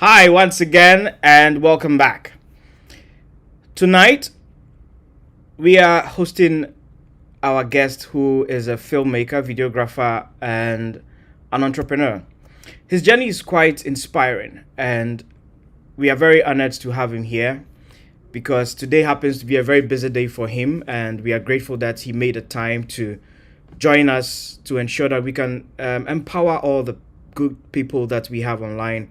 Hi, once again, and welcome back. Tonight, we are hosting our guest who is a filmmaker, videographer, and an entrepreneur. His journey is quite inspiring, and we are very honored to have him here because today happens to be a very busy day for him, and we are grateful that he made the time to join us to ensure that we can empower all the good people that we have online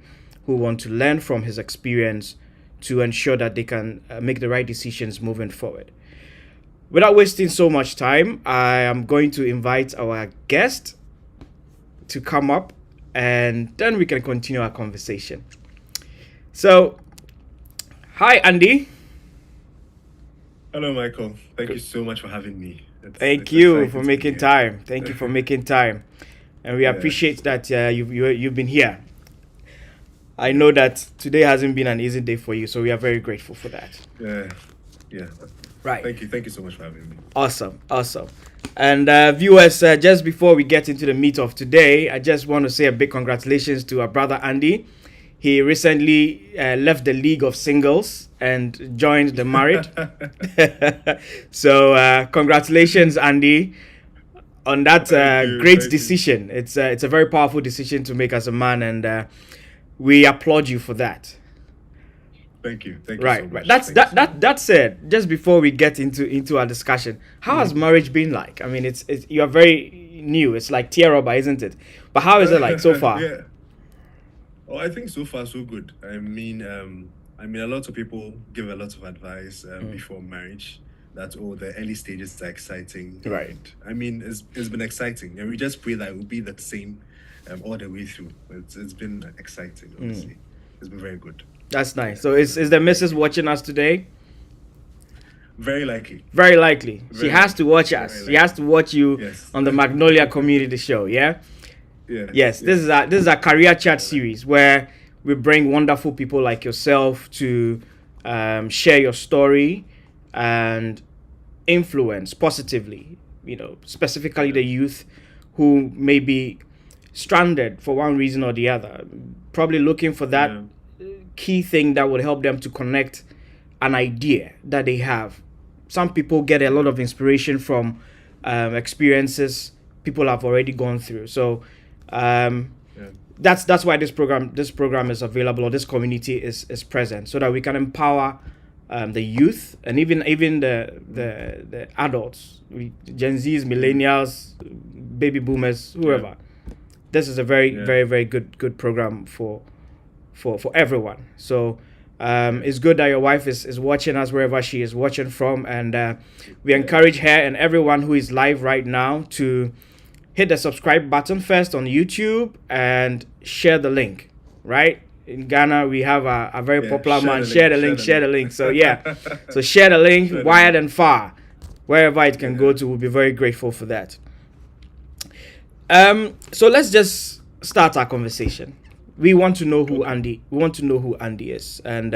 who want to learn from his experience to ensure that they can make the right decisions moving forward. Without wasting so much time, I am going to invite our guest to come up and then we can continue our conversation. So, hi, Andy. Hello, Michael. Thank you so much for having me. Thank you for making time. Thank you for making time. And we Yes. appreciate that you've been here. I know that today hasn't been an easy day for you, so we are very grateful for that. Yeah. Right. Thank you so much for having me. Awesome. And viewers, just before we get into the meat of today, I just want to say a big congratulations to our brother Andy. He recently left the league of singles and joined the married. So congratulations, Andy, on that great decision. It's a very powerful decision to make as a man, and we applaud you for that. Thank you. Thank you Right, so right. much. That said, just before we get into our discussion, how has marriage been like? I mean, it's you are very new. It's like tear rubber, isn't it? But how is it like so far? Yeah. Oh, I think so far so good. I mean, a lot of people give a lot of advice before marriage that the early stages are exciting. Right. And, I mean, it's been exciting, and we just pray that it will be the same all the way through. It's been exciting, honestly. It's been very good. That's nice. So is the missus watching us today? Very likely. Very likely. She Very has to watch very us. She likely. has to watch you Yes. on the Magnolia Community Show. Yeah. Yes. This is a career chat series where we bring wonderful people like yourself to share your story and influence positively. Specifically the youth who may be stranded for one reason or the other, probably looking for that key thing that would help them to connect an idea that they have. Some people get a lot of inspiration from experiences people have already gone through. So that's why this program is available, or this community is present, so that we can empower the youth and even the adults, Gen Zs, millennials, baby boomers, whoever. This is a very good program for everyone. So it's good that your wife is watching us wherever she is watching from, and we encourage her and everyone who is live right now to hit the subscribe button first on YouTube and share the link. Right? In Ghana, we have a very popular man. Share the link. So so share the link wide and far, wherever it can go to. We'll be very grateful for that. So let's just start our conversation. We want to know who Andy. We want to know who Andy is, and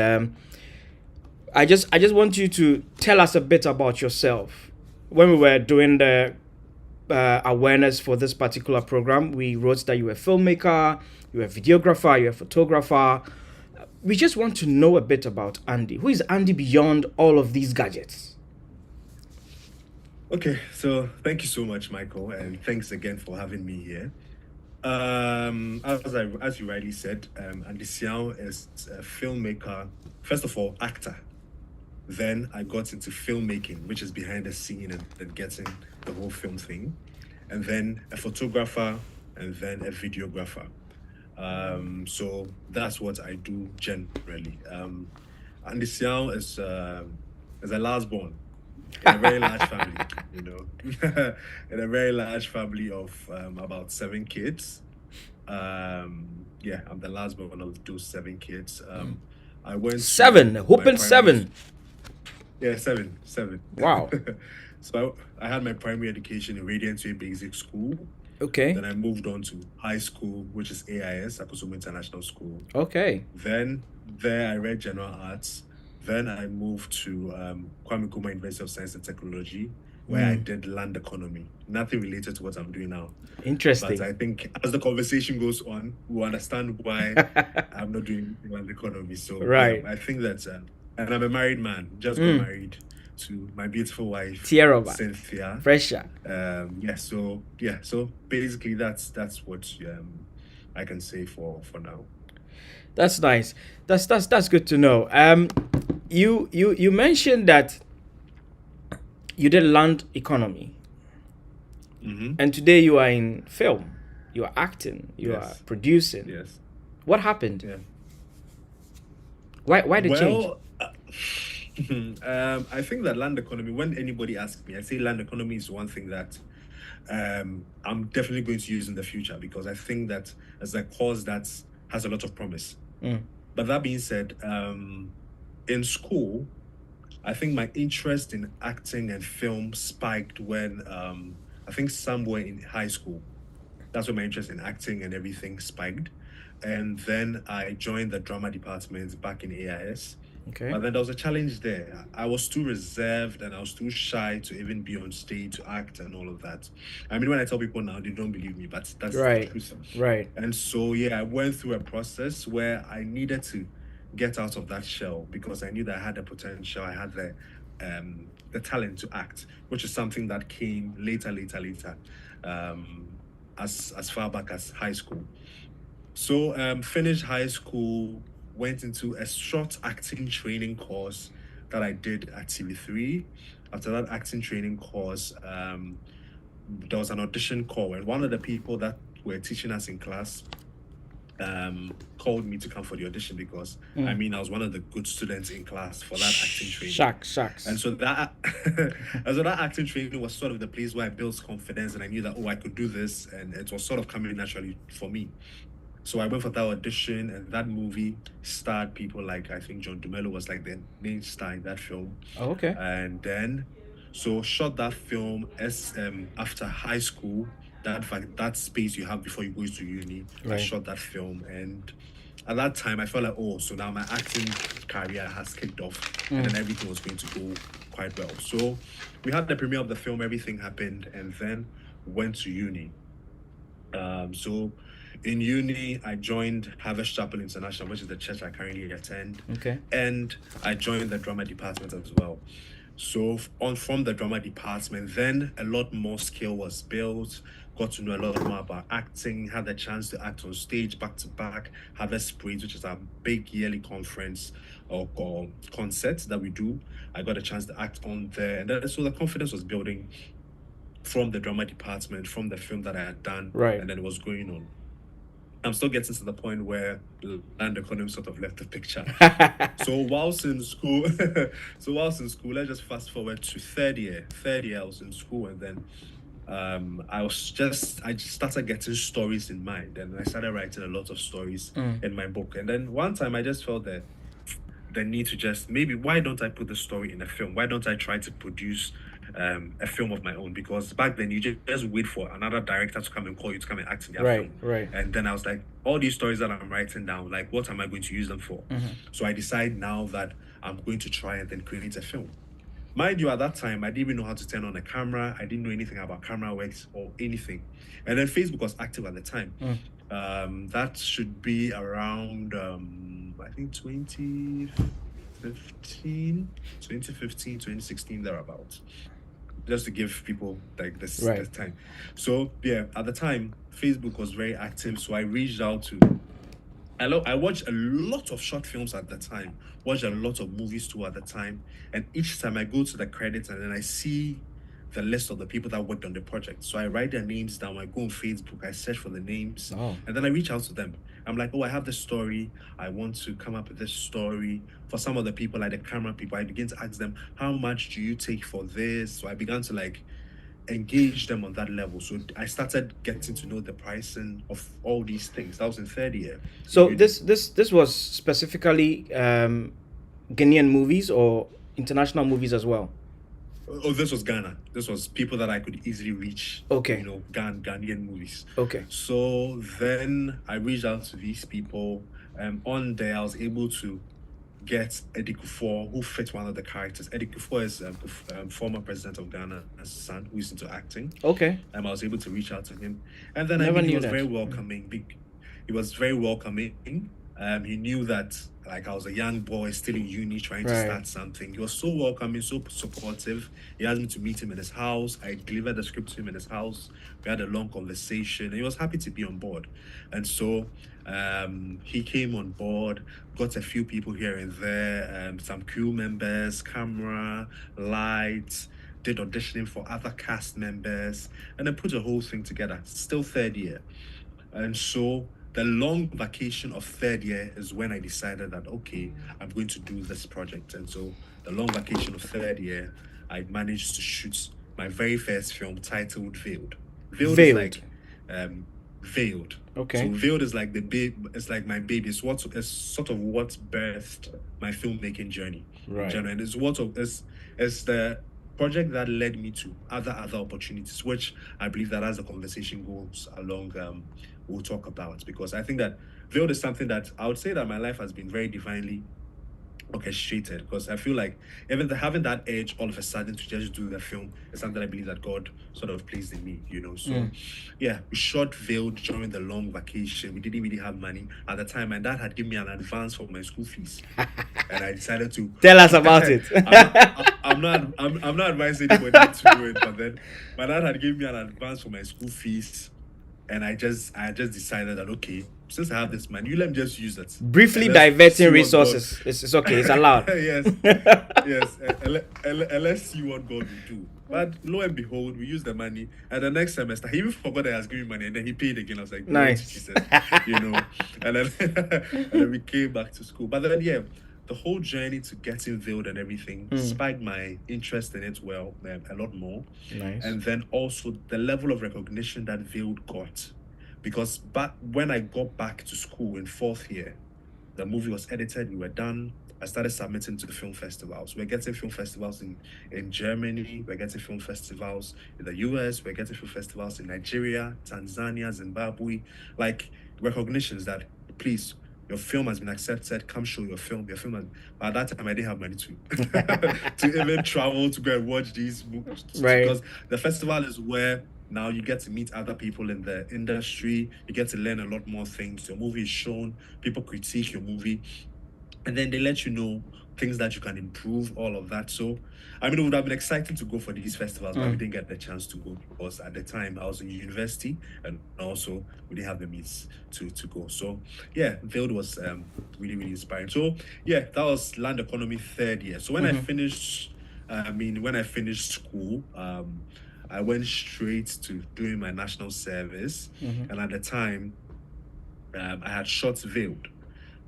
I just want you to tell us a bit about yourself. When we were doing the awareness for this particular program, we wrote that you were a filmmaker, you were a videographer, you're a photographer. We just want to know a bit about Andy. Who is Andy beyond all of these gadgets? Okay, so thank you so much, Michael, and thanks again for having me here. As you rightly said, Andy Siaw is a filmmaker, first of all, actor. Then I got into filmmaking, which is behind the scene and getting the whole film thing. And then a photographer, and then a videographer. So that's what I do generally. Andy Siaw is a last born in a very large family, in a very large family of about 7 kids. I'm the last born of those 7 kids. I went 7, whooping 7. Yeah, seven. Wow. So I had my primary education in Radiant Way Basic School. Okay. Then I moved on to high school, which is AIS, Akosum International School. Okay. Then there I read general arts. Then I moved to Kwame Nkrumah University of Science and Technology, where I did land economy. Nothing related to what I'm doing now. Interesting. But I think as the conversation goes on, we'll understand why I'm not doing land economy. So Right. yeah, I think that, and I'm a married man. Just got married to my beautiful wife, Tierova. Cynthia. Fresher. So basically that's what I can say for now. That's nice. That's good to know. You mentioned that you did land economy, and today you are in film. You are acting. You are producing. Yes. What happened? Yeah. Why the change? I think that land economy, when anybody asks me, I say land economy is one thing that I'm definitely going to use in the future, because I think that as a cause that has a lot of promise. But that being said, in school, I think my interest in acting and film spiked when I think somewhere in high school. That's when my interest in acting and everything spiked. And then I joined the drama department back in AIS. Okay. But then there was a challenge there. I was too reserved and I was too shy to even be on stage to act and all of that. I mean, when I tell people now, they don't believe me, but that's right. the truth. Right. And so, yeah, I went through a process where I needed to get out of that shell, because I knew that I had the potential, I had the talent to act, which is something that came later, as far back as high school. So finished high school, went into a short acting training course that I did at TV3. After that acting training course, there was an audition call, and one of the people that were teaching us in class called me to come for the audition, because I mean I was one of the good students in class for that acting training. Shucks. And so that that acting training was sort of the place where I built confidence, and I knew that I could do this, and it was sort of coming naturally for me. So I went for that audition, and that movie starred people like, I think John Dumelo was like the main star in that film. Oh, okay. And then so shot that film as after high school, that space you have before you go to uni. Right. I shot that film, and at that time I felt like, so now my acting career has kicked off, and then everything was going to go quite well. So we had the premiere of the film, everything happened, and then went to uni. So in uni, I joined Harvest Chapel International, which is the church I currently attend. Okay. And I joined the drama department as well. So from the drama department, then a lot more skill was built, got to know a lot more about acting, had the chance to act on stage back to back, Harvest Sprays, which is our big yearly conference or concert that we do. I got a chance to act on there. And then, so the confidence was building from the drama department, from the film that I had done, right. And then it was going on. I'm still getting to the point where land economy sort of left the picture. So whilst in school, let's just fast forward to third year. I was in school, and then I just started getting stories in mind, and I started writing a lot of stories in my book. And then one time I just felt that the need to just, maybe, why don't I put the story in a film? Why don't I try to produce a film of my own? Because back then you just wait for another director to come and call you to come and act in their film. Right. And then I was like, all these stories that I'm writing down, like, what am I going to use them for? So I decide now that I'm going to try and then create a film. Mind you, at that time, I didn't even know how to turn on a camera. I didn't know anything about camera works or anything. And then Facebook was active at the time. That should be around, I think 2015, 2016, thereabouts. Just to give people like this time. So yeah, at the time, Facebook was very active. So I reached out to, I watched a lot of short films at the time, watched a lot of movies too at the time. And each time I go to the credits and then I see the list of the people that worked on the project. So I write their names down, I go on Facebook, I search for the names, and then I reach out to them. I'm like, I have this story, I want to come up with this story. For some of the people, like the camera people, I begin to ask them, how much do you take for this? So I began to like engage them on that level. So I started getting to know the pricing of all these things. That was in third year. So this was specifically Ghanaian movies or international movies as well? Oh, this was Ghana. This was people that I could easily reach. Okay. Ghanaian movies. Okay. So then I reached out to these people. On there, I was able to get Eddie Kufuor, who fit one of the characters. Eddie Kufuor is former president of Ghana's son, who is into acting. Okay. I was able to reach out to him, and then Never he knew was that. very welcoming. He was very welcoming. He knew that like I was a young boy still in uni trying to start something. He was so welcoming, so supportive. He asked me to meet him in his house. I delivered the script to him in his house. We had a long conversation, and he was happy to be on board. And so he came on board, got a few people here and there, some crew members, camera, lights, did auditioning for other cast members, and then put the whole thing together. Still third year. And so the long vacation of third year is when I decided that, okay, I'm going to do this project. And so the long vacation of third year, I managed to shoot my very first film titled Veiled. Veiled is like Veiled. Okay. So Veiled is like the babe. It's like my baby. It's sort of what birthed my filmmaking journey. Right. And it's it's the project that led me to other opportunities, which I believe that as the conversation goes along, we'll talk about, because I think that Veiled is something that I would say that my life has been very divinely orchestrated, because I feel like even having that edge all of a sudden to just do the film is something I believe that God sort of placed in me, you know. So yeah, we shot Veiled during the long vacation. We didn't really have money at the time. My dad had given me an advance for my school fees, and I decided to tell us about it. I'm not advising anybody to do it, but then my dad had given me an advance for my school fees, and I just decided that, okay, since I have this money, you let me just use it. Briefly diverting resources. It's okay. It's allowed. Yes. And let's see what God will do. But lo and behold, we used the money. And the next semester, he even forgot that I was giving money, and then he paid again. I was like, nice, Jesus, you know. And then we came back to school. But then the whole journey to getting Veiled and everything spiked my interest in it a lot more. Nice. And then also the level of recognition that Veiled got. Because when I got back to school in fourth year, the movie was edited, we were done. I started submitting to the film festivals. We're getting film festivals in Germany, we're getting film festivals in the US, we're getting film festivals in Nigeria, Tanzania, Zimbabwe. Like recognitions that, please, your film has been accepted, come show your film. By that time, I didn't have money to even travel to go and watch these movies. Right. Because the festival is where now you get to meet other people in the industry. You get to learn a lot more things. Your movie is shown. People critique your movie. And then they let you know things that you can improve, all of that. So, I mean, it would have been exciting to go for these festivals, but we didn't get the chance to go because at the time I was in university, and also we didn't have the means to go. So, yeah, Veiled was really, really inspiring. So, yeah, that was Land Economy third year. So when I finished school, I went straight to doing my national service. And at the time, I had shot Veiled.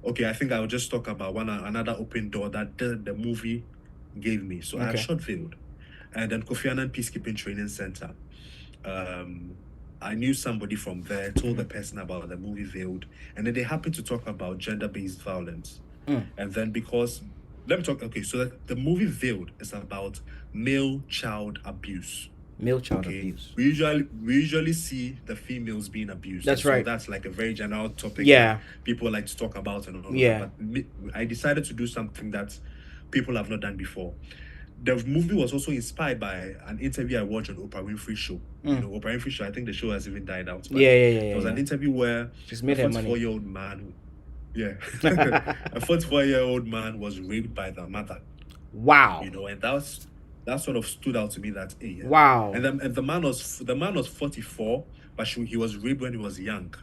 Okay, I think I'll just talk about another open door that the movie gave me. So I had shot Veiled. And then Kofi Annan Peacekeeping Training Center. I knew somebody from there, told the person about the movie Veiled. And then they happened to talk about gender-based violence. And then let me talk, okay, so the movie Veiled is about male child abuse. Male child abuse. We usually see the females being abused. That's right. So that's like a very general topic. Yeah. People like to talk about and all yeah. that. But I decided to do something that people have not done before. The movie was also inspired by an interview I watched on Oprah Winfrey's show. You know, Oprah Winfrey's show, I think the show has even died out. Yeah. There was an interview where she's made her money. 44-year-old man, a 44-year-old man was raped by the mother. Wow. You know, and that sort of stood out to me that, hey, wow. And the man was 44, but he was raped when he was young.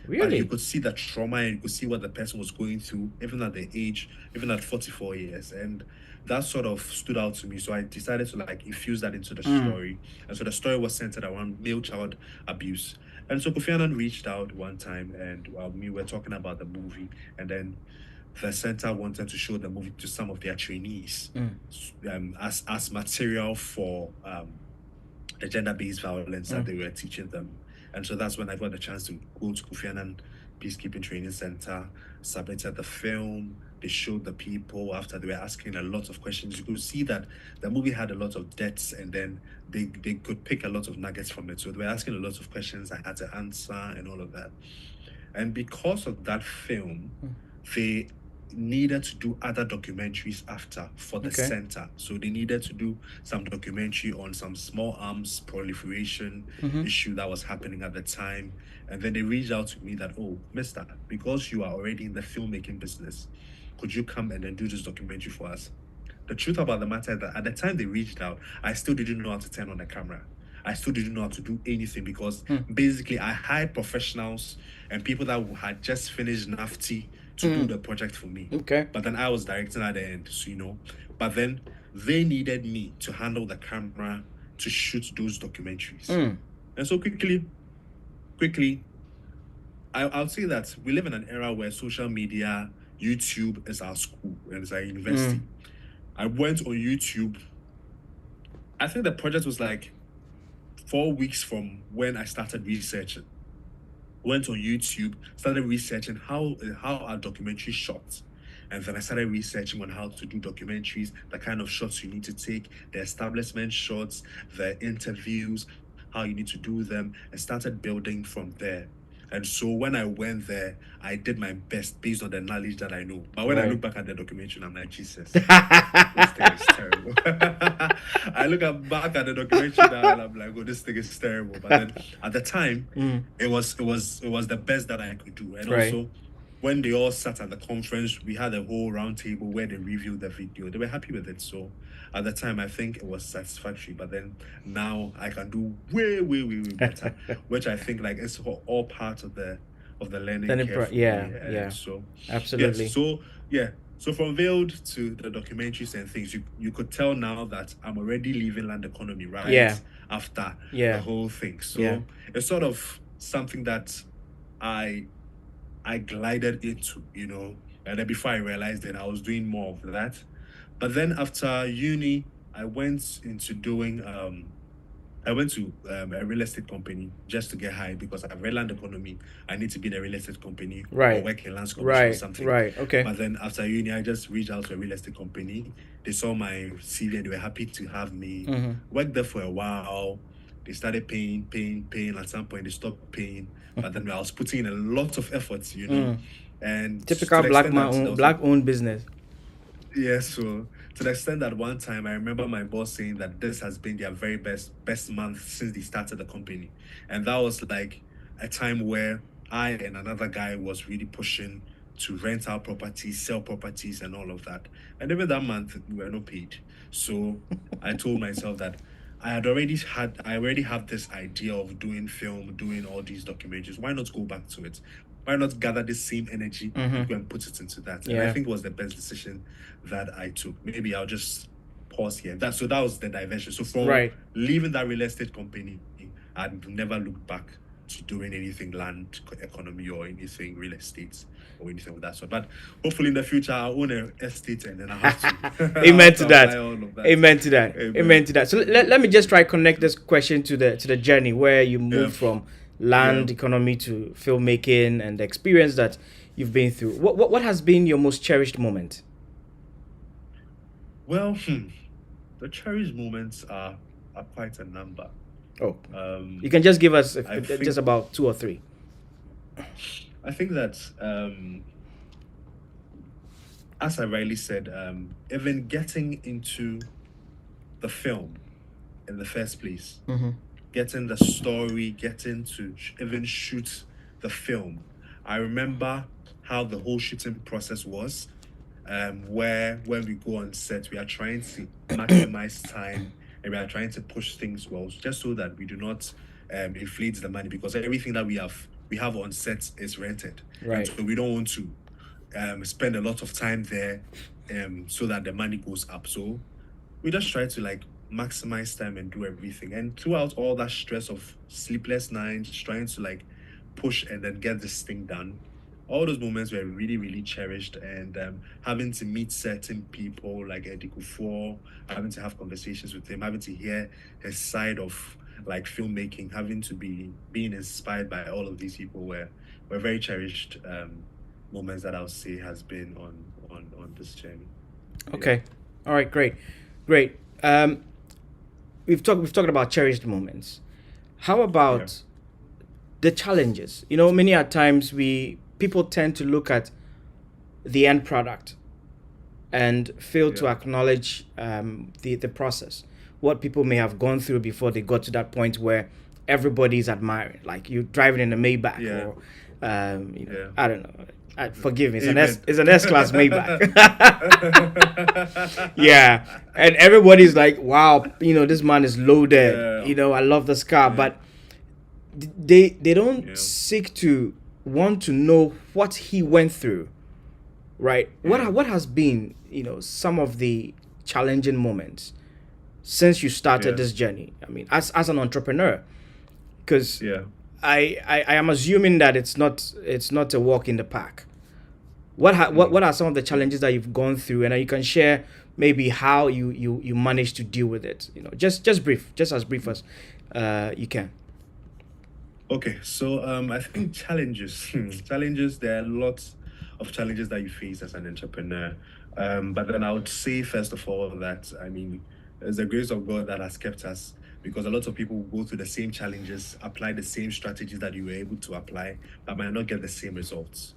Really? And you could see the trauma and you could see what the person was going through, even at the age, even at 44 years. And that sort of stood out to me. So I decided to like infuse that into the story. And so the story was centered around male child abuse. And so Kofi Annan reached out one time and we were talking about the movie. And then the center wanted to show the movie to some of their trainees as material for the gender-based violence that they were teaching them. And so that's when I got the chance to go to Kofi Annan Peacekeeping Training Center, submitted the film. They showed the people after they were asking a lot of questions. You could see that the movie had a lot of depths, and then they could pick a lot of nuggets from it. So they were asking a lot of questions I had to answer and all of that. And because of that film, they needed to do other documentaries after for the Okay. center. So they needed to do some documentary on some small arms proliferation issue that was happening at the time. And then they reached out to me that, oh, mister, because you are already in the filmmaking business, could you come and then do this documentary for us? The truth about the matter is that at the time they reached out, I still didn't know how to turn on the camera. I still didn't know how to do anything because basically I hired professionals and people that had just finished NAFTI to do the project for me. Okay. But then I was directing at the end, so But then they needed me to handle the camera to shoot those documentaries. And so quickly, I'll say that we live in an era where social media, YouTube is our school and it's our university. I went on YouTube. I think the project was like 4 weeks from when I started researching. Went on YouTube, started researching how are documentaries shot. And then I started researching on how to do documentaries, the kind of shots you need to take, the establishment shots, the interviews, how you need to do them, and started building from there. And so when I went there, I did my best based on the knowledge that I know. But when I look back at the documentary, I'm like, Jesus, this thing is terrible. I look back at the documentary now and I'm like, oh, this thing is terrible. But then at the time, it was the best that I could do. And also, when they all sat at the conference, we had a whole round table where they reviewed the video. They were happy with it. So at the time, I think it was satisfactory. But then now I can do way better, which I think like it's all part of the learning curve. So absolutely. So from Veiled to the documentaries and things, you could tell now that I'm already leaving land economy after the whole thing. So it's sort of something that I glided into, and then before I realized that I was doing more of that. But then after uni, I went into doing a real estate company just to get hired because I've read land economy. I need to be in a real estate company or work in lands commission or something. Okay. But then after uni, I just reached out to a real estate company. They saw my CV and they were happy to have me. Worked there for a while. They started paying. At some point, they stopped paying. But then I was putting in a lot of efforts, And typical black-owned business. Yeah, so to the extent that one time I remember my boss saying that this has been their very best month since they started the company. And that was like a time where I and another guy was really pushing to rent our properties, sell properties and all of that. And even that month we were not paid. So I told myself that I already have this idea of doing film, doing all these documentaries. Why not go back to it? Why not gather the same energy and go and put it into that? And I think it was the best decision that I took. Maybe I'll just pause here. That was the diversion. So from leaving that real estate company, I'd never looked back to doing anything land economy or anything real estate or anything of that sort. But hopefully in the future I'll own an estate and then I'll have to Amen to that. Amen to that. Amen to that. So let me just try connect this question to the journey where you moved from land economy to filmmaking and the experience that you've been through. What has been your most cherished moment? Well, the cherished moments are quite a number. Oh, you can just give us just about 2 or 3. I think that, as I rightly said, even getting into the film in the first place, getting the story, getting to even shoot the film. I remember how the whole shooting process was, where when we go on set, we are trying to maximize time and we are trying to push things well, just so that we do not inflate the money, because everything that we have on set is rented. Right. So we don't want to spend a lot of time there so that the money goes up. So we just try to maximize time and do everything. And throughout all that stress of sleepless nights, trying to push and then get this thing done, all those moments were really, really cherished. And having to meet certain people like Eddie Kufuor, having to have conversations with him, having to hear his side of filmmaking, having to being inspired by all of these people were very cherished moments that I'll say has been on this journey. Okay. All right, great. We've talked about cherished moments. How about the challenges? Many at times people tend to look at the end product and fail to Yeah. acknowledge the process, what people may have gone through before they got to that point where everybody's admiring, like you driving in a Maybach Yeah. or Yeah. I don't know. Forgive me, it's Amen. an S class Maybach. Yeah, and everybody's like, wow, this man is loaded. Yeah. I love this car, Yeah. but they don't Yeah. seek to want to know what he went through, right? Yeah. What has been some of the challenging moments since you started Yeah. this journey? I mean, as an entrepreneur, because Yeah. I am assuming that it's not a walk in the park. What are some of the challenges that you've gone through, and you can share maybe how you managed to deal with it? Just as brief as you can. Okay, so I think challenges. There are lots of challenges that you face as an entrepreneur. But then I would say first of all that it's the grace of God that has kept us, because a lot of people go through the same challenges, apply the same strategies that you were able to apply, but might not get the same results.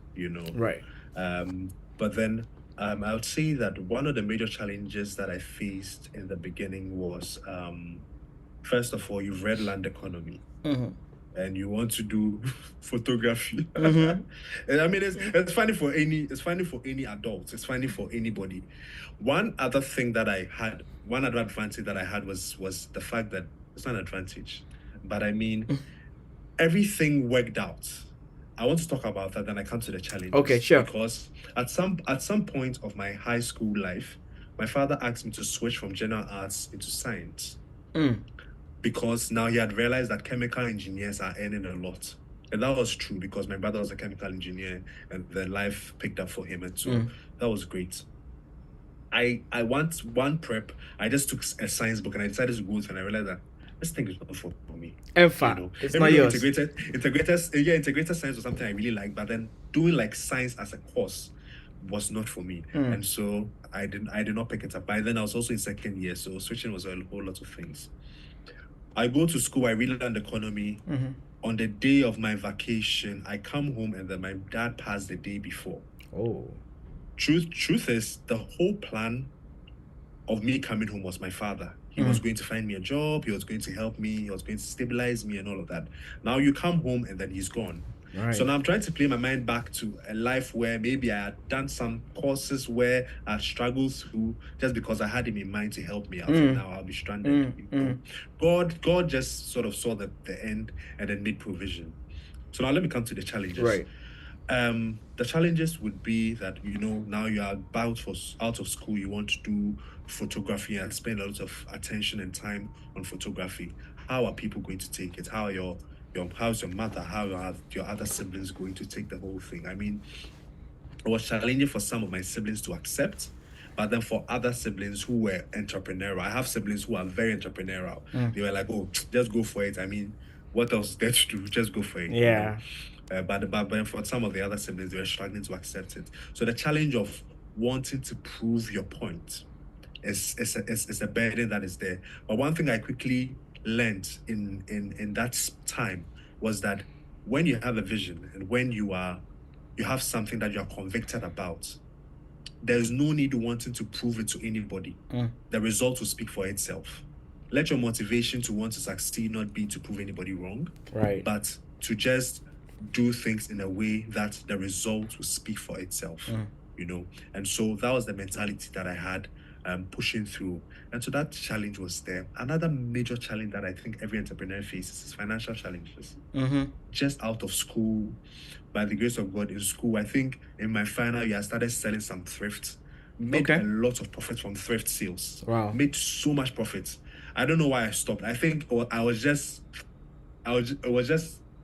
Right. But then I would say that one of the major challenges that I faced in the beginning was first of all, you've read land economy. Mm-hmm. And you want to do photography. Mm-hmm. And I mean, it's funny for any adult. It's funny for anybody. One other advantage that I had was the fact that it's not an advantage, but I mean, everything worked out. I want to talk about that, then I come to the challenges. Okay, sure. Because at some point of my high school life, my father asked me to switch from general arts into science. Because now he had realized that chemical engineers are earning a lot. And that was true, because my brother was a chemical engineer and then life picked up for him. And so that was great. I want one prep. I just took a science book and I decided to go with it, and I realized that this thing is not for me. It's not yours. Integrated science was something I really liked, but then doing like science as a course was not for me. And so I did not pick it up. By then I was also in second year, so switching was a whole lot of things. I go to school, I read land economy. On the day of my vacation, I come home and then my dad passed the day before. Oh. Truth is, the whole plan of me coming home was my father. He was going to find me a job, he was going to help me, he was going to stabilize me and all of that. Now you come home and then he's gone. Right. So now I'm trying to play my mind back to a life where maybe I had done some courses where I struggled through just because I had him in mind to help me out. And now I'll be stranded. God just sort of saw the end and then made provision. So now let me come to the challenges. Right. The challenges would be that now you are out of school, you want to do photography and spend a lot of attention and time on photography. How are people going to take it? How's your mother? How are your other siblings going to take the whole thing? I mean, it was challenging for some of my siblings to accept, but then for other siblings who were entrepreneurial, I have siblings who are very entrepreneurial. They were like, "Oh, just go for it." I mean, what else is there to do? Just go for it. Yeah. But for some of the other siblings, they were struggling to accept it. So the challenge of wanting to prove your point is a burden that is there. But one thing I quickly learned in that time was that when you have a vision and when you have something that you are convicted about, there's no need wanting to prove it to anybody. The result will speak for itself. Let your motivation to want to succeed not be to prove anybody wrong, right, but to just do things in a way that the result will speak for itself. And so that was the mentality that I had pushing through. And so that challenge was there. Another major challenge that I think every entrepreneur faces is financial challenges. Just out of school, by the grace of God, in school, I think in my final year, I started selling some thrift. Made a lot of profit from thrift sales. Wow. Made so much profit. I don't know why I stopped. I think it was just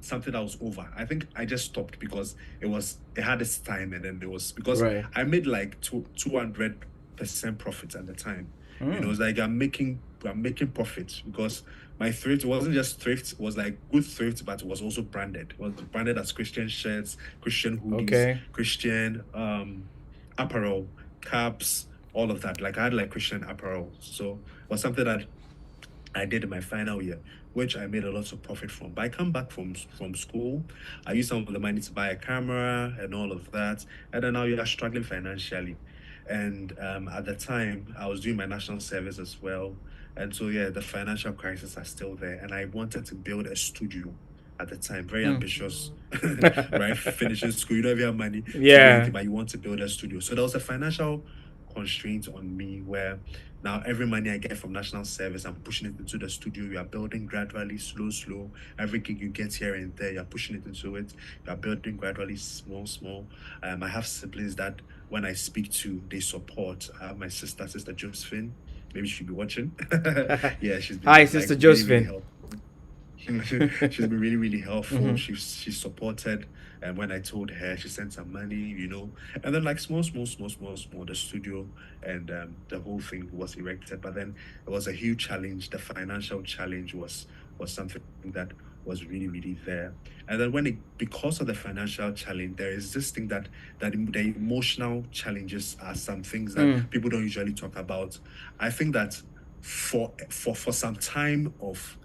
something that was over. I think I just stopped because it had its time, and then it was because I made like 200% profit at the time. It was like I'm making profit because my thrift wasn't just thrift, it was like good thrift, but it was also branded. It was branded as Christian shirts, Christian hoodies, Christian apparel, caps, all of that. Like I had like Christian apparel. So it was something that I did in my final year, which I made a lot of profit from. But I come back from school, I use some of the money to buy a camera and all of that, and then now you are struggling financially. And at the time, I was doing my national service as well, and so yeah, the financial crisis are still there. And I wanted to build a studio at the time, very ambitious, right? Finishing school, you don't have money to do Yeah. anything, but you want to build a studio. So there was a financial constraint on me where now every money I get from national service, I'm pushing it into the studio. You are building gradually, slow. Every gig you get here and there, you're pushing it into it. You are building gradually, small. I have siblings that when I speak to, they support. I have my sister Josephine. Maybe she'll be watching. Yeah, she's Hi, been like Sister really Josephine. helpful. She's been really helpful. She supported, and when I told her, she sent some money, and then like small, the studio and the whole thing was erected. But then it was a huge challenge. The financial challenge was something that was really there. And then because of the financial challenge, there is this thing that the emotional challenges are some things that people don't usually talk about. I think that for some time of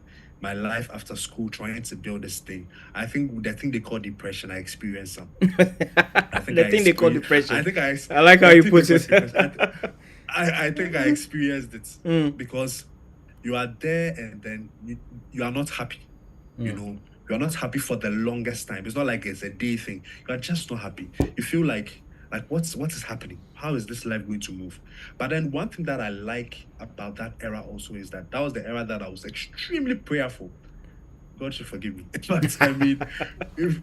my life after school trying to build this thing. I think the thing they call depression, I experienced some. I think The I thing they call experienced. I depression. think I I like how the you thing they put call it. depression. I think I experienced it because you are there and then you are not happy. You know, you are not happy for the longest time. It's not like it's a day thing. You are just not happy. You feel like what is happening? How is this life going to move? But then one thing that I like about that era also is that was the era that I was extremely prayerful. God should forgive me. But I mean, if,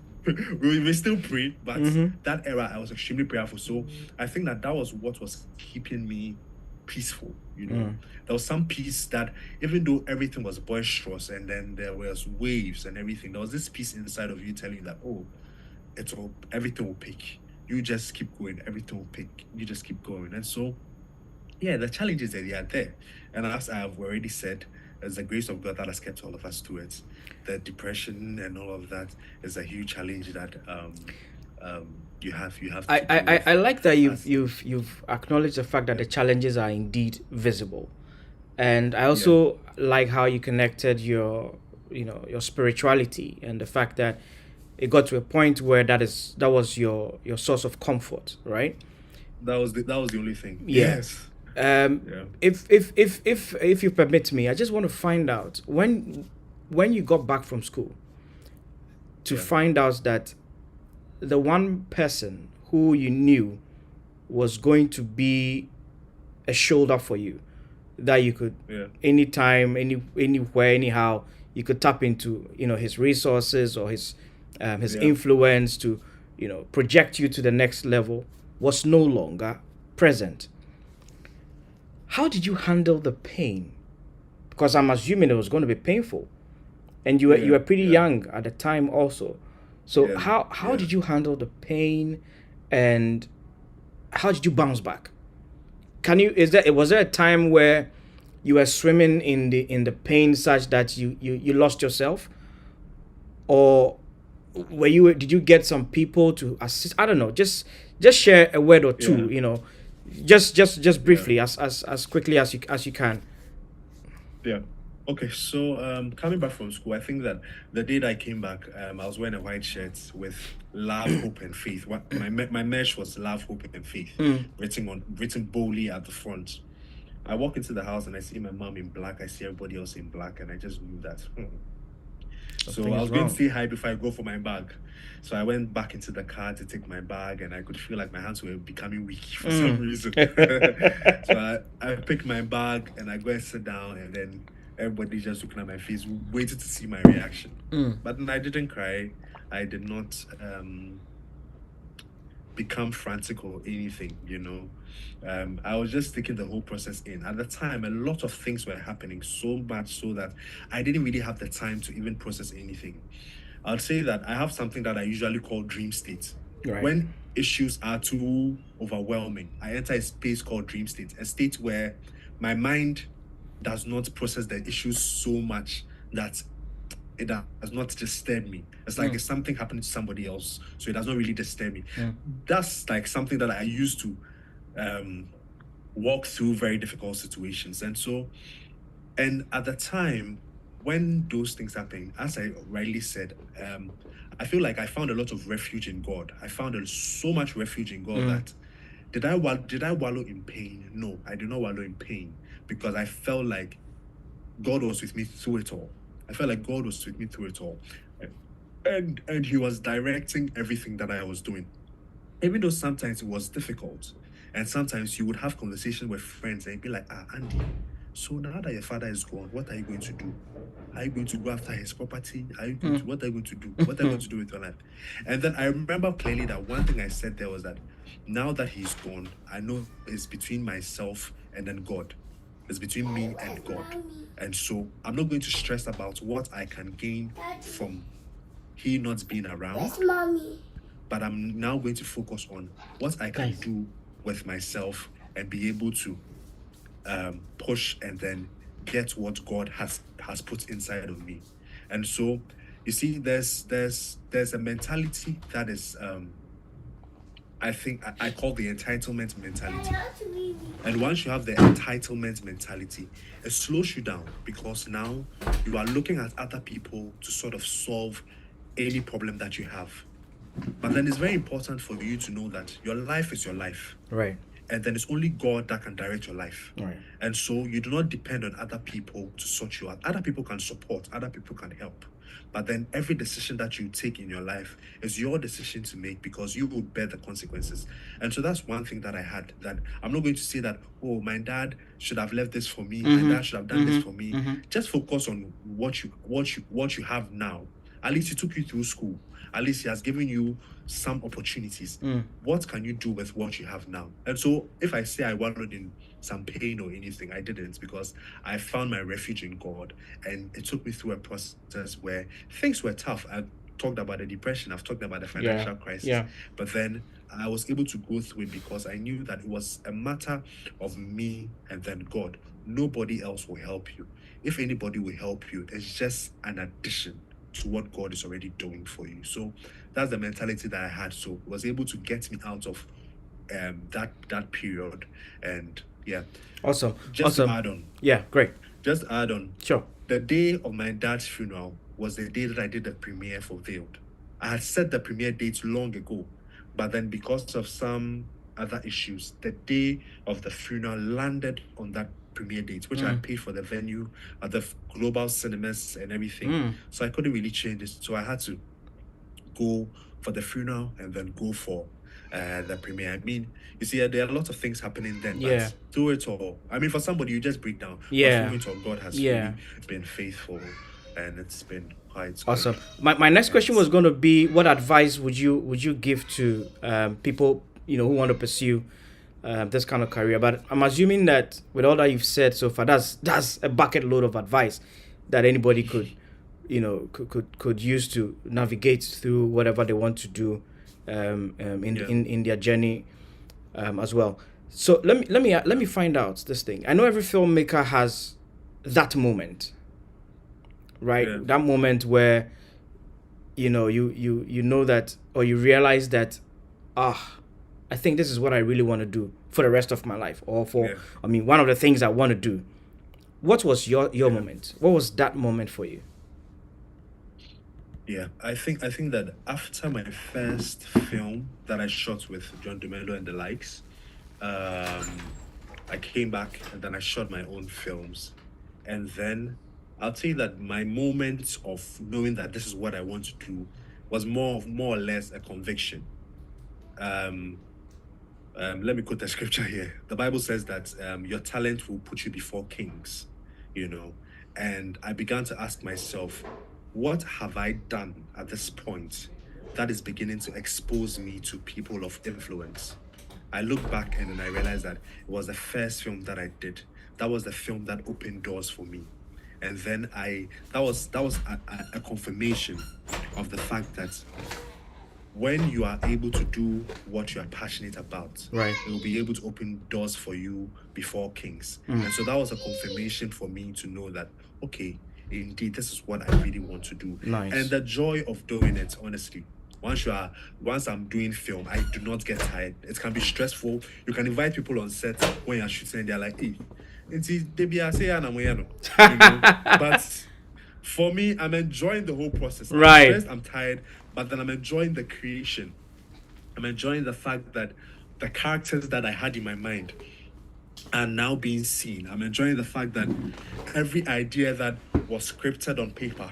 we still pray, but that era I was extremely prayerful. So I think that was what was keeping me peaceful. There was some peace that even though everything was boisterous and then there was waves and everything, there was this peace inside of you telling you that, oh, everything will pick. You just keep going, everything will pick. You just keep going. And so yeah, the challenges that they are there. And as I have already said, it's the grace of God that has kept all of us to it. The depression and all of that is a huge challenge that you have to deal with. I like that As you've acknowledged the fact that yeah, the challenges are indeed visible, and I yeah, also like how you connected your spirituality and the fact that it got to a point where that was your source of comfort, right? that was the only thing. Yeah. Yes. Yeah. If you permit me, I just want to find out when you got back from school to Yeah. find out that the one person who you knew was going to be a shoulder for you, that you could Yeah. anytime, anywhere, anyhow, you could tap into, his resources or his Yeah. influence to, project you to the next level, was no longer present. How did you handle the pain? Because I'm assuming it was going to be painful, and you were pretty Yeah. young at the time also. So Yeah. how Yeah. did you handle the pain, and how did you bounce back? Was there a time where you were swimming in the pain such that you lost yourself, or did you get some people to assist? I don't know. Just share a word or two. Yeah. Just Yeah. briefly, as quickly as you can. Yeah. Okay, so coming back from school, I think that the day that I came back, I was wearing a white shirt with love, hope, and faith. My mesh was love, hope, and faith, written boldly at the front. I walk into the house and I see my mom in black. I see everybody else in black, and I just knew that. So Something I is was going to wrong. say hi before I go for my bag. So I went back into the car to take my bag, and I could feel like my hands were becoming weak for some reason. So I picked my bag and I go and sit down, and then everybody just looking at my face, waited to see my reaction. But then I didn't cry. I did not become frantic or anything. I was just taking the whole process in. At the time, a lot of things were happening, so much so that I didn't really have the time to even process anything. I'll say that I have something that I usually call dream state. Right. When issues are too overwhelming, I enter a space called dream state, a state where my mind does not process the issues so much that it does not disturb me. It's like it's something happening to somebody else, so it does not really disturb me. That's like something that I used to walk through very difficult situations. And so And at the time, when those things happen, as I rightly said, I feel like I found a lot of refuge in God. I found so much refuge in God that did I wallow in pain? No, I did not wallow in pain, because I felt like God was with me through it all. I felt like God was with me through it all, and He was directing everything that I was doing, even though sometimes it was difficult, and sometimes you would have conversation with friends and you'd be like, Andy, so now that your father is gone, what are you going to do? Are you going to go after his property? Are you going to, what are you going to do? What are you going to do with your life? And then I remember clearly that one thing I said there was that now that he's gone, I know it's between myself and then God. It's between me and God. And so I'm not going to stress about what I can gain from he not being around. But I'm now going to focus on what I can do with myself and be able to push and then get what God has put inside of me. And so you see, there's a mentality that is I think I call the entitlement mentality. And once you have the entitlement mentality, it slows you down, because now you are looking at other people to sort of solve any problem that you have. But then it's very important for you to know that your life is your life. Right. And then it's only God that can direct your life. Right. And so you do not depend on other people to sort you out. Other people can support, other people can help. But then every decision that you take in your life is your decision to make, because you will bear the consequences. And so that's one thing that I had, that I'm not going to say that, oh, my dad should have left this for me, my dad should have done this for me. Just focus on what you have now. At least he took you through school. At least he has given you some opportunities. What can you do with what you have now? And so if I say I wallowed in some pain or anything, I didn't, because I found my refuge in God. And it took me through a process where things were tough. I've talked about the depression, I've talked about the financial crisis. But then I was able to go through it because I knew that it was a matter of me and then God. Nobody else will help you. If anybody will help you, it's just an addition to what God is already doing for you. So that's the mentality that I had. So it was able to get me out of that period. And yeah. Awesome. Just awesome. to add on. Yeah, great. Just add on. Sure. The day of my dad's funeral was the day that I did the premiere for Veiled. I had set the premiere date long ago, but then because of some other issues, the day of the funeral landed on that premiere date, which I had paid for the venue at the global cinemas and everything. So I couldn't really change it. So I had to go for the funeral and then go for the premiere. I mean, you see, there are a lot of things happening then, but through it all, I mean, for somebody, you just break down. Yeah. But through it all, God has really been faithful, and it's been quite awesome. Good. My next question was going to be, what advice would you give to people, who want to pursue this kind of career? But I'm assuming that with all that you've said so far, that's a bucket load of advice that anybody could use to navigate through whatever they want to do in their journey as well. So let me find out this thing. I know every filmmaker has that moment, right? Yeah. That moment where you know that, or you realize that I think this is what I really want to do for the rest of my life, or one of the things I want to do. What was your moment? What was that moment for you? Yeah, I think that after my first film that I shot with John Dumelo and the likes, I came back and then I shot my own films. And then I'll tell you that my moment of knowing that this is what I want to do was more or less a conviction. Let me quote the scripture here. The Bible says that your talent will put you before kings, and I began to ask myself, what have I done at this point that is beginning to expose me to people of influence? I look back and then I realized that it was the first film that I did. That was the film that opened doors for me. And then that was a confirmation of the fact that when you are able to do what you are passionate about, right, it will be able to open doors for you before kings. And so that was a confirmation for me to know that, okay, indeed, this is what I really want to do. Nice. And the joy of doing it, honestly, once I'm doing film, I do not get tired. It can be stressful. You can invite people on set when you're shooting and they're like, hey, But for me, I'm enjoying the whole process. I'm Right. stressed, I'm tired, but then I'm enjoying the creation. I'm enjoying the fact that the characters that I had in my mind are now being seen. I'm enjoying the fact that every idea that was scripted on paper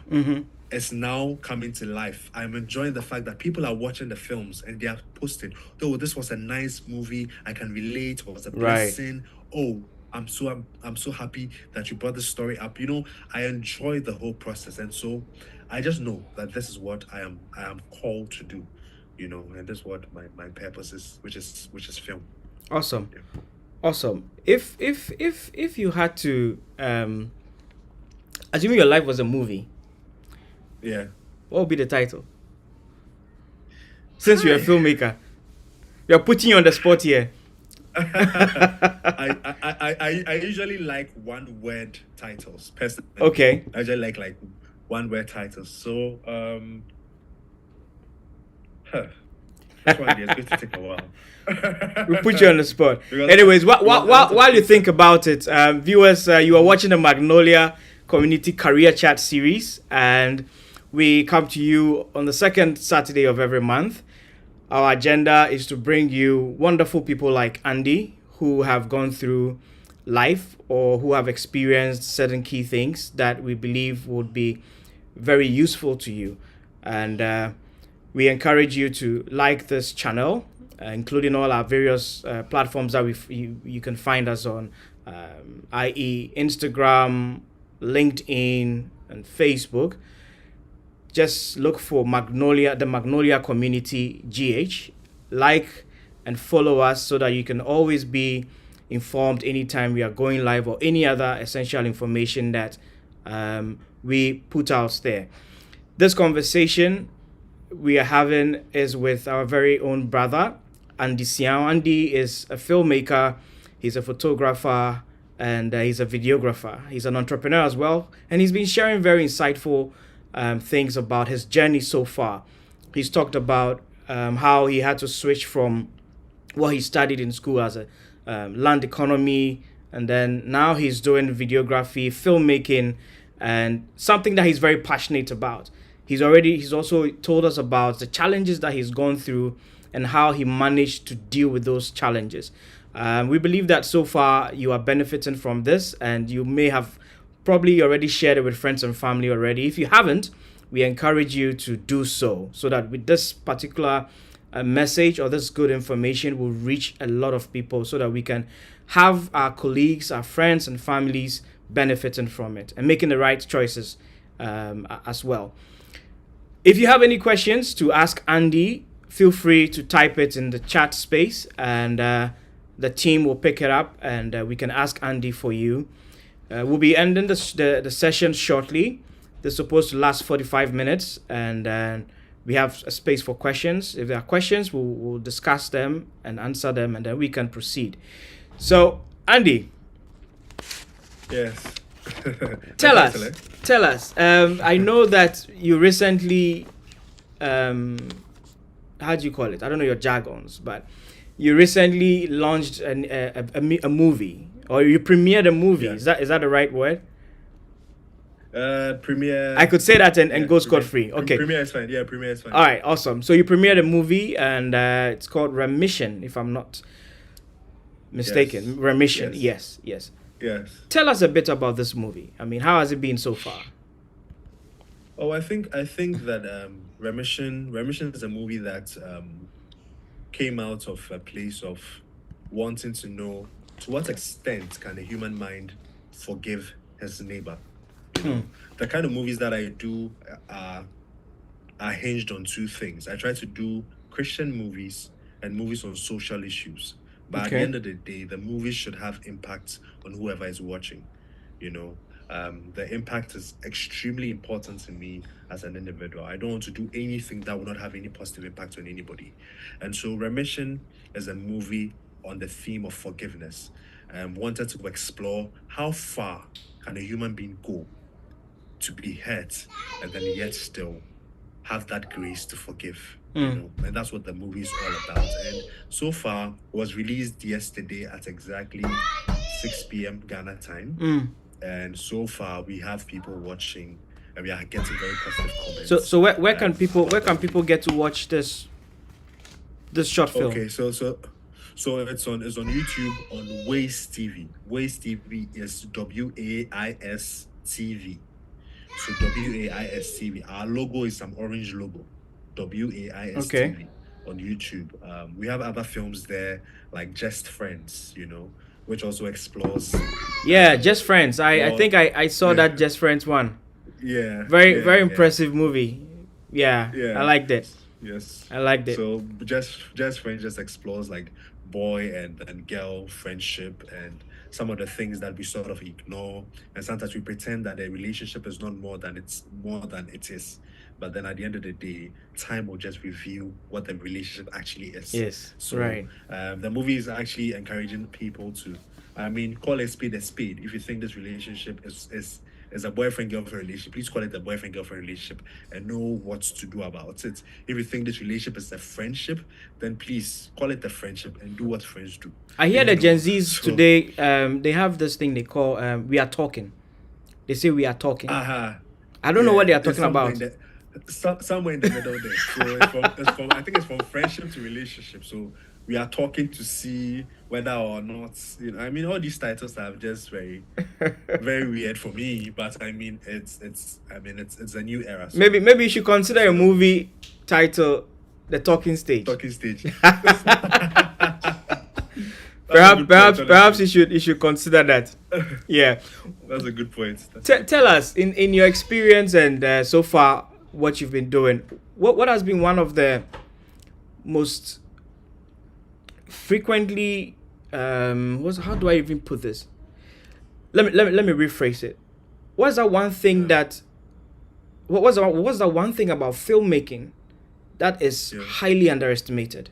is now coming to life. I'm enjoying the fact that people are watching the films and they are posting, oh, this was a nice movie. I can relate. It was a blessing. Oh, I'm so happy that you brought this story up. You know, I enjoy the whole process. And so I just know that this is what I am called to do, you know, and this is what my purpose is, which is film. Awesome. Awesome. If you had to assuming your life was a movie, Yeah. what would be the title? Since you're a filmmaker, you're putting you on the spot here. I usually like one word titles personally. Okay. I usually like one word titles. So this one is going to take a while. We put you on the spot. Because- Anyways, while you think about it, viewers, you are watching the Magnolia Community Career Chat series, and we come to you on the second Saturday of every month. Our agenda is to bring you wonderful people like Andy, who have gone through life or who have experienced certain key things that we believe would be very useful to you. And we encourage you to like this channel, including all our various platforms that you can find us on, i.e. Instagram, LinkedIn, and Facebook. Just look for the Magnolia Community GH. Like and follow us so that you can always be informed anytime we are going live or any other essential information that we put out there. This conversation we are having is with our very own brother, Andy Siaw. Andy is a filmmaker, he's a photographer, and he's a videographer. He's an entrepreneur as well, and he's been sharing very insightful things about his journey so far. He's talked about how he had to switch from what he studied in school as a land economy, and then now he's doing videography, filmmaking, and something that he's very passionate about. He's also told us about the challenges that he's gone through and how he managed to deal with those challenges. We believe that so far you are benefiting from this, and you may have probably already shared it with friends and family already. If you haven't, we encourage you to do so that with this particular message or this good information will reach a lot of people, so that we can have our colleagues, our friends and families benefiting from it and making the right choices as well. If you have any questions to ask Andy, feel free to type it in the chat space, and the team will pick it up, and we can ask Andy for you. We'll be ending the session shortly. This is supposed to last 45 minutes, and we have a space for questions. If there are questions, we'll discuss them and answer them, and then we can proceed. So, Andy. Yes. Tell us. I know that you recently, how do you call it? I don't know your jargons, but you recently launched a movie, or you premiered a movie. Yeah. Is that the right word? Premiere. I could say that and go scot-free. Okay. Premiere is fine. Yeah, premiere is fine. All right, awesome. So you premiered a movie, and it's called Remission, if I'm not mistaken. Yes. Remission. Yes. Tell us a bit about this movie. I mean, how has it been so far? Oh, I think that Remission is a movie that came out of a place of wanting to know to what extent can a human mind forgive his neighbor. You know, the kind of movies that I do are hinged on two things. I try to do Christian movies and movies on social issues. But at the end of the day, the movies should have impact on whoever is watching. You know, the impact is extremely important to me as an individual. I don't want to do anything that will not have any positive impact on anybody. And so Remission is a movie on the theme of forgiveness. Wanted to explore how far can a human being go to be hurt and then yet still have that grace to forgive. You know, and that's what the movie is all about. And so far, it was released yesterday at exactly 6 p.m. Ghana time. Mm. And so far we have people watching, and we are getting very positive comments. So where can people get to watch this short film? Okay, so it's on YouTube on Wais TV. Wais TV is WAIS TV. So WAIS TV. Our logo is some orange logo. WAIS TV on YouTube. We have other films there like Just Friends, which also explores. Yeah, Just Friends. I think I saw that Just Friends one. Yeah. Very impressive movie. Yeah. I liked it. Yes. I liked it. So Just Friends just explores like boy and girl friendship and some of the things that we sort of ignore, and sometimes we pretend that a relationship is not more than it is. But then at the end of the day, time will just reveal what the relationship actually is. Yes. So right. The movie is actually encouraging people to, call a spade a spade. If you think this relationship is a boyfriend-girlfriend relationship, please call it a boyfriend-girlfriend relationship and know what to do about it. If you think this relationship is a friendship, then please call it a friendship and do what friends do. I hear the Gen Zs today, they have this thing they call we are talking. They say we are talking. I don't know what they are talking about. Somewhere in the middle there. So I think it's from friendship to relationship. So we are talking to see whether or not, all these titles are just very, very weird for me. But it's a new era. So. Maybe you should consider a movie title, The Talking Stage. Talking Stage. Perhaps you should consider that. Yeah, that's a good point. Tell us in your experience and so far what you've been doing. What has been one of the most frequently how do I even put this? Let me rephrase it. What's that one thing that what's the one thing about filmmaking that is highly underestimated?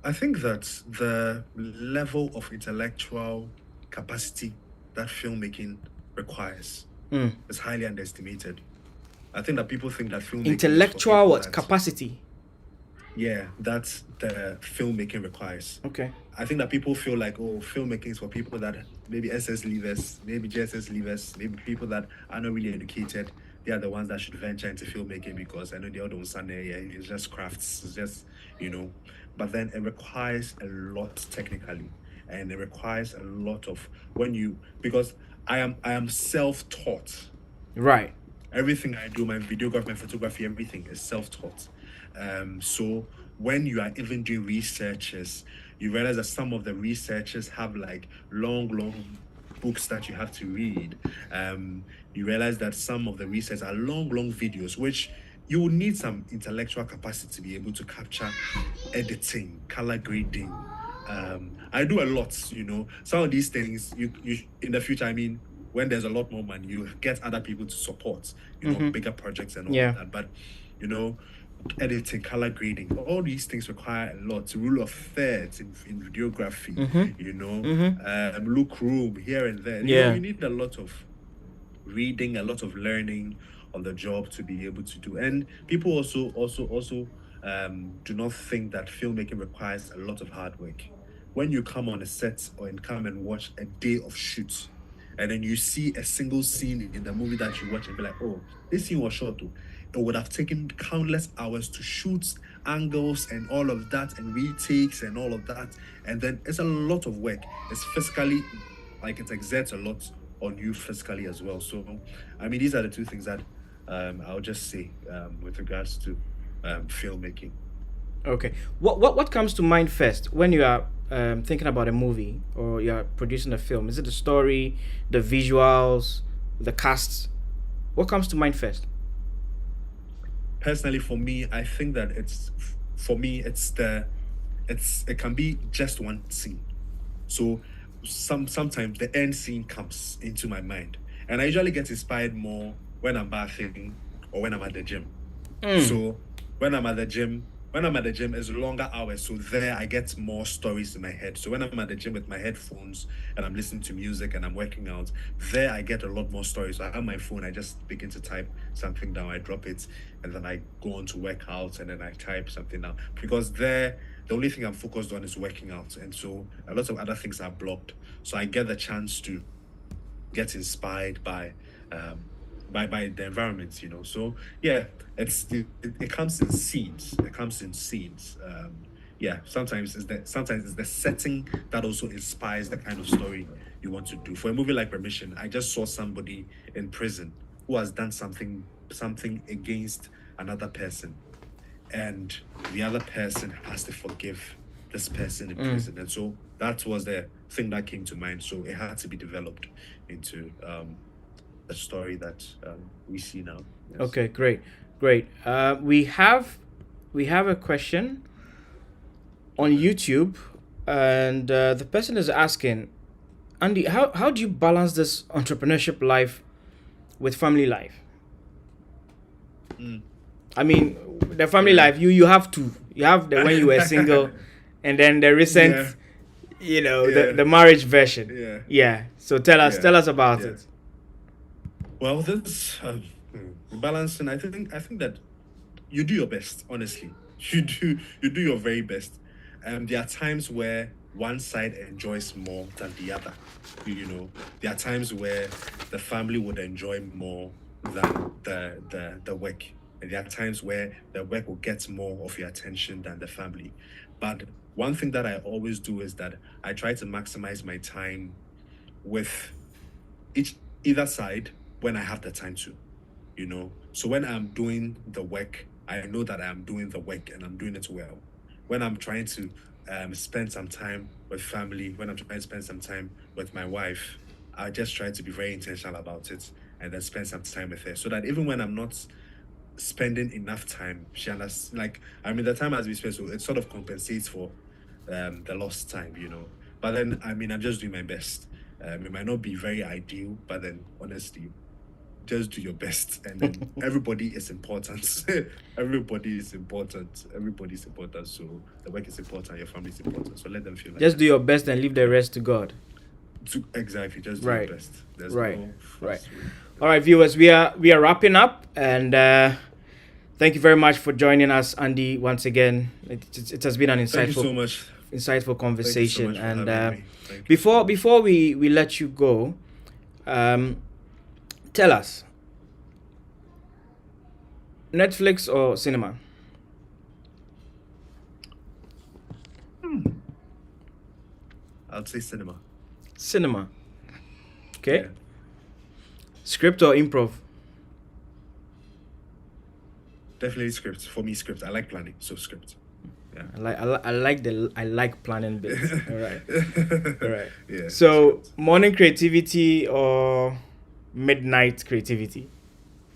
I think that the level of intellectual capacity that filmmaking requires is highly underestimated. I think that people think that filmmaking intellectual capacity. Yeah, that's the filmmaking requires. Okay. I think that people feel like, filmmaking is for people that maybe SS leavers, maybe JSS leavers, maybe people that are not really educated. They are the ones that should venture into filmmaking because I know the other ones are there. Yeah, it's just crafts. It's just, But then it requires a lot technically, and it requires a lot of because I am self-taught. Right. Everything I do, my videography, my photography, everything is self-taught. So when you are even doing researches, you realize that some of the researchers have like long books that you have to read. You realize that some of the research are long videos, which you will need some intellectual capacity to be able to capture editing, color grading. I do a lot, some of these things you in the future, when there's a lot more money, you get other people to support, bigger projects and all that. But, editing, color grading, all these things require a lot. Rule of thirds in videography, look room here and there. You need a lot of reading, a lot of learning on the job to be able to do. And people also do not think that filmmaking requires a lot of hard work. When you come on a set or come and watch a day of shoots, and then you see a single scene in the movie that you watch and be like, oh, this scene was short too. It would have taken countless hours to shoot angles and all of that and retakes and all of that. And then it's a lot of work. It's physically, it exerts a lot on you physically as well. So, these are the two things that I'll just say with regards to filmmaking. Okay. What comes to mind first when you are thinking about a movie or you are producing a film? Is it the story, the visuals, the cast? What comes to mind first? Personally, for me, I think that it can be just one scene. So sometimes the end scene comes into my mind, and I usually get inspired more when I'm bathing or when I'm at the gym. So when I'm at the gym, it's longer hours. So there I get more stories in my head. So when I'm at the gym with my headphones and I'm listening to music and I'm working out, there I get a lot more stories. So I have my phone, I just begin to type something down, I drop it, and then I go on to work out and then I type something down. Because there the only thing I'm focused on is working out, and so a lot of other things are blocked. So I get the chance to get inspired by the environment, you know. So yeah, it comes in scenes. It comes in scenes. Yeah, sometimes it's the setting that also inspires the kind of story you want to do. For a movie like Remission, I just saw somebody in prison who has done something against another person, and the other person has to forgive this person in prison. And so that was the thing that came to mind. So it had to be developed into a story that we see now. Yes. Okay, great. We have a question on YouTube, and the person is asking, Andy, how do you balance this entrepreneurship life with family life? I mean, the family life, you have the when you were single, and then the recent, the marriage version. Yeah. So tell us about it. Well, this balancing, I think that you do your best. Honestly, you do your very best. There are times where one side enjoys more than the other. You know, there are times where the family would enjoy more than the work. And there are times where the work will get more of your attention than the family. But one thing that I always do is that I try to maximize my time with either side when I have the time to, you know. So when I'm doing the work, I know that I'm doing the work and I'm doing it well. When I'm trying to spend some time with family, when I'm trying to spend some time with my wife, I just try to be very intentional about it and then spend some time with her, so that even when I'm not spending enough time, she understands. Like, I mean, the time has been spent, so it sort of compensates for the lost time, you know. But then, I mean, I'm just doing my best. It might not be very ideal, but then honestly, just do your best, and then everybody is important. Everybody is important. So the work is important, your family is important. So let them feel like just do your best and leave the rest to God. Exactly, just do your best. There's right. No All right, viewers, we are wrapping up, and thank you very much for joining us, Andy, once again. It has been an insightful, thank you so much. Insightful conversation. Thank you so much for having me. Before we let you go, tell us, Netflix or cinema? I'd say cinema. Cinema. Okay. Yeah. Script or improv? Definitely script. For me, script. I like planning, so script. Yeah. I like planning bits. All right. Yeah. So morning creativity or midnight creativity?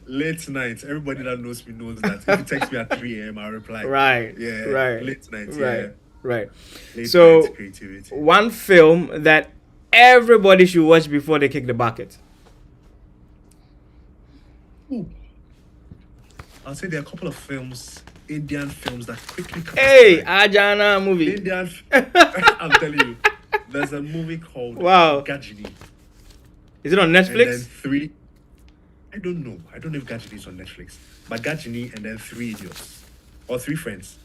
Late night. Everybody that knows me knows that. If you text me at 3 a.m., I'll reply. Right. Yeah. Right. Late night. Right. Yeah. Right. Late so night creativity. One film that everybody should watch before they kick the bucket. Ooh. I'll say there are a couple of films, Indian films, that quickly come. Hey, Ajana movie. Indian. I'm telling you, there's a movie called Gajini. Is it on Netflix? And then I don't know if Gajini is on Netflix, but Gajini and then 3 Idiots or 3 Friends.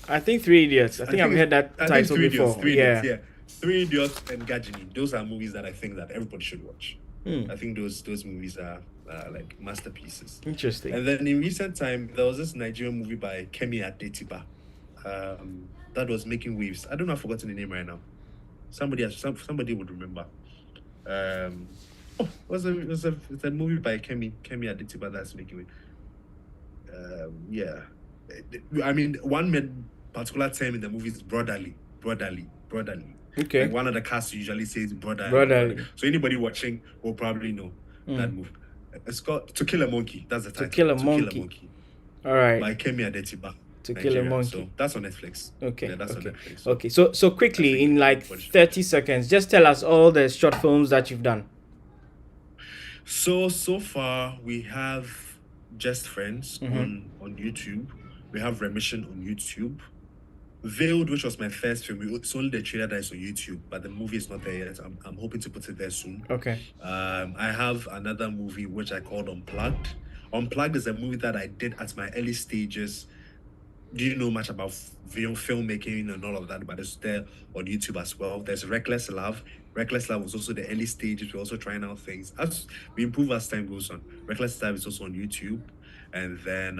I think 3 Idiots. I think I've heard that title before. Idiots, yeah. 3 Idiots and Gajini. Those are movies that I think that everybody should watch. I think those movies are like masterpieces. Interesting. And then in recent time, there was this Nigerian movie by Kemi Adetiba that was making waves. I don't know, I've forgotten the name right now. Somebody would remember. It's a movie by Kemi Adetiba that's making waves. Yeah. I mean, one particular term in the movie is brotherly. Okay. Like one of the cast usually says brotherly. So anybody watching will probably know that movie. It's called To Kill a Monkey. That's the title. To Kill a Monkey. All right. By Kemi Adetiba. To Kill a Monkey. So that's on Netflix. Okay. Yeah, that's on Netflix. Okay. So quickly, in like 30 seconds, just tell us all the short films that you've done. So far we have Just Friends on YouTube. We have Remission on YouTube. Veiled, which was my first film, it's only the trailer that is on YouTube, but the movie is not there yet. I'm hoping to put it there soon. Okay. I have another movie which I called Unplugged. Unplugged is a movie that I did at my early stages do you know much about filmmaking and all of that? But it's there on YouTube as well. There's Reckless Love. Reckless Love was also the early stages. We're also trying out things as we improve as time goes on. Reckless Love is also on YouTube, and then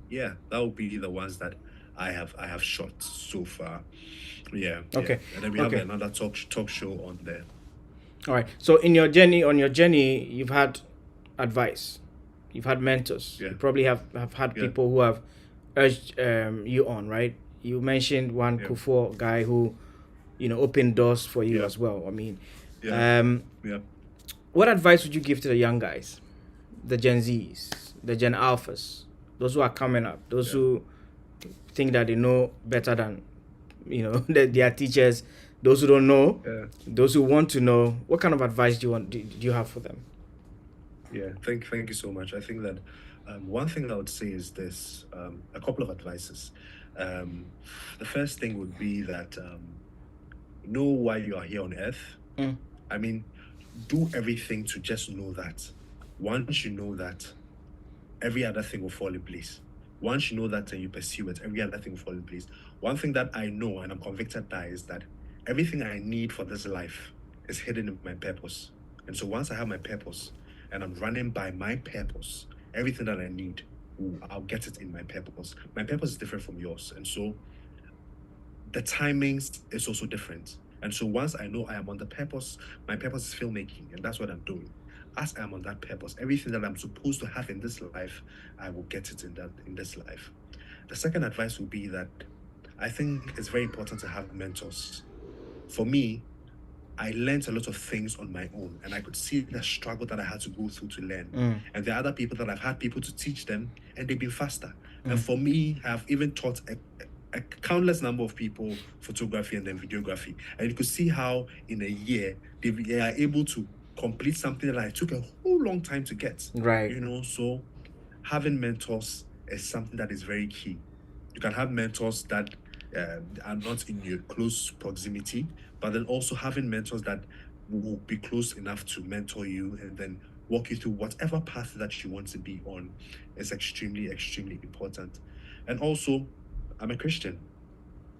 yeah, that will be the ones that I have shot so far. Yeah. Okay. And then we have another talk show on there. All right. So on your journey, you've had advice, you've had mentors. Yeah. You probably have had people who have urged you on, right? You mentioned one Kufuor guy who, opened doors for you as well. I mean, what advice would you give to the young guys, the Gen Zs, the Gen Alphas, those who are coming up, those who think that they know better than, their teachers, those who don't know, those who want to know? What kind of advice do you have for them? Yeah, thank you so much. I think that one thing I would say is this: a couple of advices. The first thing would be that know why you are here on earth. I mean, do everything to just know that. Once you know that, every other thing will fall in place. Once you know that and you pursue it, every other thing will fall in place. One thing that I know and I'm convicted by is that everything I need for this life is hidden in my purpose. And so once I have my purpose and I'm running by my purpose, everything that I need, I'll get it in my purpose. My purpose is different from yours. And so the timings is also different. And so once I know I am on the purpose, my purpose is filmmaking, and that's what I'm doing. As I am on that purpose, everything that I'm supposed to have in this life, I will get it in this life. The second advice will be that I think it's very important to have mentors. For me, I learned a lot of things on my own, and I could see the struggle that I had to go through to learn. And there are other people that I've had people to teach them, and they've been faster. And for me, I've even taught a countless number of people photography and then videography. And you could see how in a year, they are able to complete something that I took a whole long time to get. Right. So having mentors is something that is very key. You can have mentors that are not in your close proximity, but then also having mentors that will be close enough to mentor you and then walk you through whatever path that you want to be on is extremely, extremely important. And also, I'm a Christian,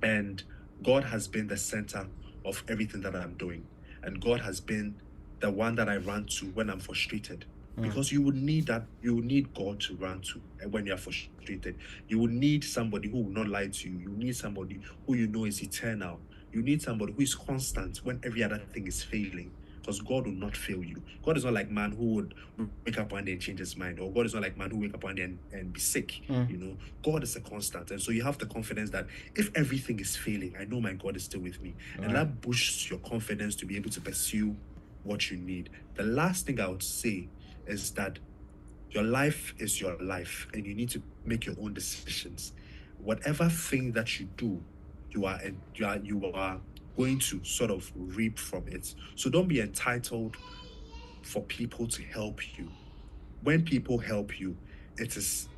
and God has been the center of everything that I'm doing. And God has been the one that I run to when I'm frustrated. Because you would need that. You would need God to run to when you're frustrated. You would need somebody who will not lie to you. You need somebody who you know is eternal. You need somebody who is constant when every other thing is failing. Because God will not fail you. God is not like man who would wake up one day and change his mind. Or God is not like man who wake up one day and be sick. God is a constant. And so you have the confidence that if everything is failing, I know my God is still with me. And that boosts your confidence to be able to pursue what you need. The last thing I would say is that your life is your life, and you need to make your own decisions. Whatever thing that you do, you are going to sort of reap from it. So don't be entitled for people to help you. When people help you, it's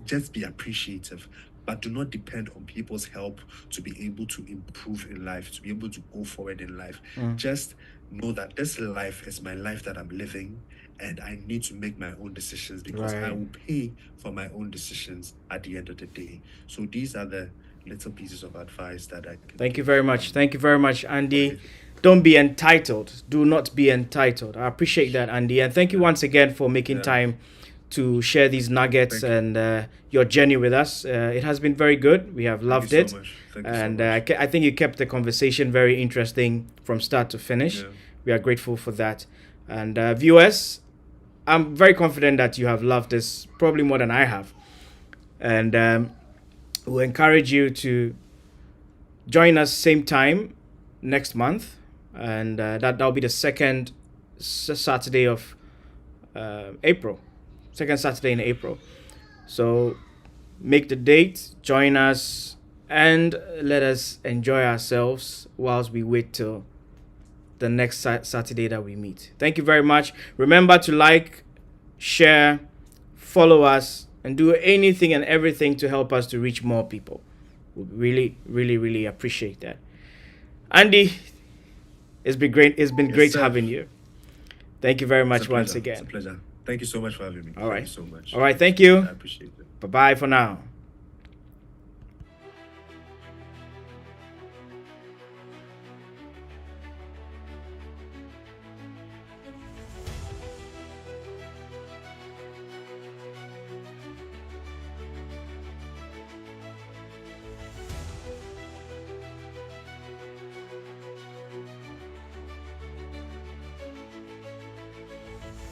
just be appreciative, but do not depend on people's help to be able to improve in life, to be able to go forward in life. Just know that this life is my life that I'm living, and I need to make my own decisions because I will pay for my own decisions at the end of the day. So these are the little pieces of advice that I can Thank you very much. Thank you very much, Andy. Don't be entitled. Do not be entitled. I appreciate that, Andy. And thank you once again for making time to share these nuggets and your journey with us. It has been very good. We have loved it. And I think you kept the conversation very interesting from start to finish. We are grateful for that. And viewers, I'm very confident that you have loved this probably more than I have. And we'll encourage you to join us same time next month. And that'll be the second Saturday of April. Second Saturday in April. So make the date, join us, and let us enjoy ourselves whilst we wait till the next Saturday that we meet. Thank you very much. Remember to like, share, follow us, and do anything and everything to help us to reach more people. We really, really, really appreciate that. Andy, it's been great. It's been great having you. Thank you very much once again. It's a pleasure. Thank you so much for having me. All right. Thank you so much. All right. Thank you. I appreciate it. Bye-bye for now.